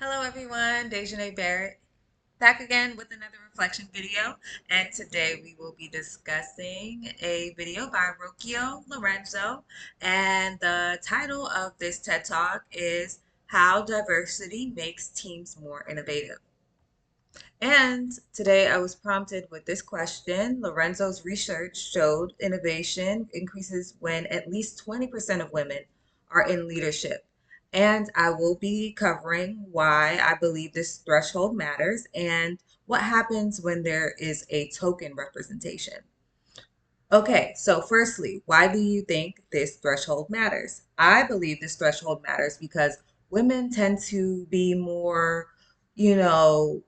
Hello everyone, Dejanay Barrett back again with another reflection video, and today we will be discussing a video by Rocio Lorenzo, and the title of this TED Talk is How Diversity Makes Teams More Innovative. And today I was prompted with this question. Lorenzo's research showed innovation increases when at least 20% of women are in leadership. And I will be covering why I believe this threshold matters and what happens when there is a token representation. Okay, so firstly, why do you think this threshold matters? I believe this threshold matters because women tend to be more, you know,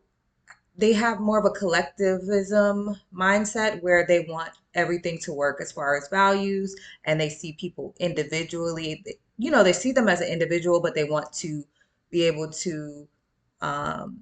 they have more of a collectivism mindset where they want everything to work as far as values, and they see people individually. They see them as an individual, but they want to be able to um,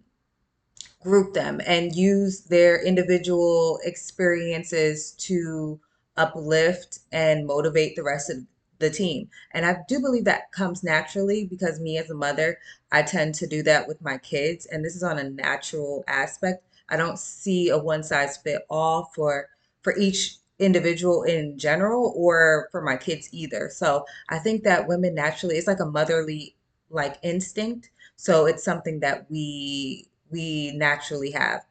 group them and use their individual experiences to uplift and motivate the rest of the team. And I do believe that comes naturally because me as a mother, I tend to do that with my kids. And this is on a natural aspect. I don't see a one size fit all for each individual in general or for my kids either. So I think that women naturally, it's like a motherly like instinct, so it's something that we naturally have.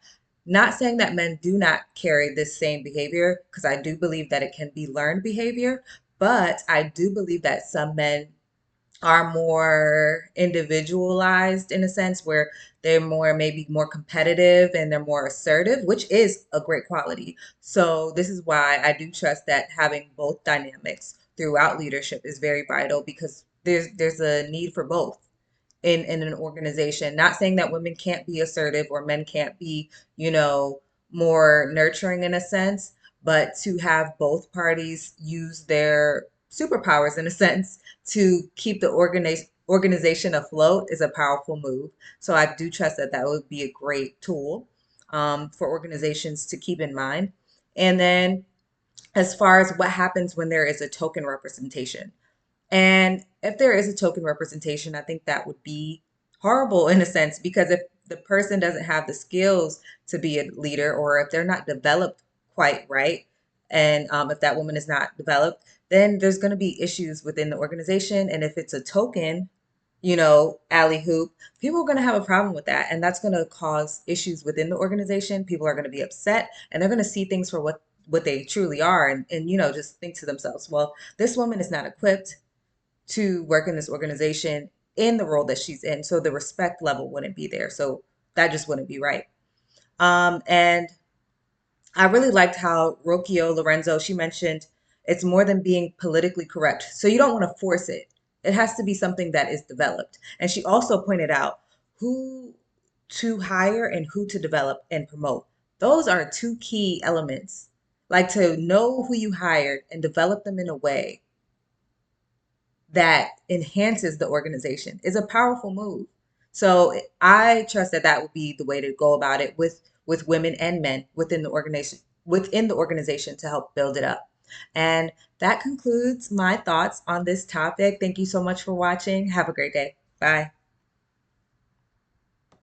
Not saying that men do not carry this same behavior, because I do believe that it can be learned behavior, but I do believe that some men are more individualized in a sense where they're more maybe more competitive and they're more assertive, which is a great quality. So this is why I do trust that having both dynamics throughout leadership is very vital because there's a need for both in an organization. Not saying that women can't be assertive or men can't be, more nurturing in a sense, but to have both parties use their superpowers in a sense to keep the organization afloat is a powerful move. So I do trust that that would be a great tool for organizations to keep in mind. And then as far as what happens when there is a token representation. And if there is a token representation, I think that would be horrible in a sense because if the person doesn't have the skills to be a leader or if they're not developed quite right, and if that woman is not developed, then there's going to be issues within the organization. And if it's a token, alley hoop, people are going to have a problem with that. And that's going to cause issues within the organization. People are going to be upset and they're going to see things for what they truly are and just think to themselves, well, this woman is not equipped to work in this organization in the role that she's in. So the respect level wouldn't be there. So that just wouldn't be right. And I really liked how Rocio Lorenzo, she mentioned it's more than being politically correct. So you don't want to force it. It has to be something that is developed. And she also pointed out who to hire and who to develop and promote. Those are two key elements. Like to know who you hired and develop them in a way that enhances the organization is a powerful move. So I trust that that would be the way to go about it with women and men within the organization to help build it up. And that concludes my thoughts on this topic. Thank you so much for watching. Have a great day. Bye.